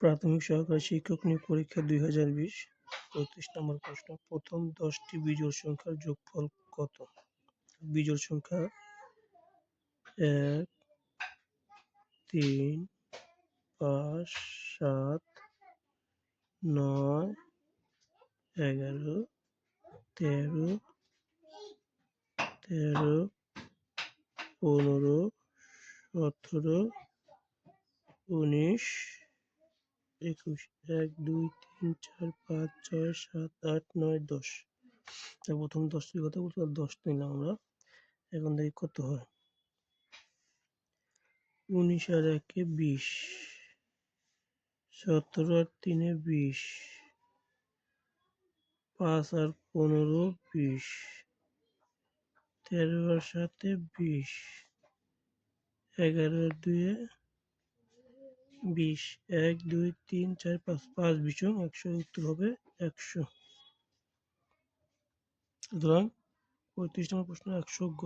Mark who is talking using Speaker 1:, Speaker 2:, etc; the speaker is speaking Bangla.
Speaker 1: প্রাথমিক সহকারী শিক্ষক নিয়োগ পরীক্ষা 2020। 35 নম্বর প্রশ্ন, প্রথম 10টি বিজোড় সংখ্যার যোগফল কত? বিজোড় সংখ্যা 1, 3, 5, 7, 9, 11, 13, 15, 17, 19, 21। 1, 2, 3, 4, 5, 6, 7, 8, 9, 10। প্রথম 10টির কথা বলতে 10 নিলাম আমরা। এখন দেখি কত হয়। 19 আর 1 20, 17 আর 3 20, 5 আর 15 20, 13 আর 7 20, 11 আর 2 20। 1, 2, 3, 4, 5, 5 বিশং 100, উত্তর হবে 100। সুতরাং 35 নম্বর প্রশ্ন 100 গ।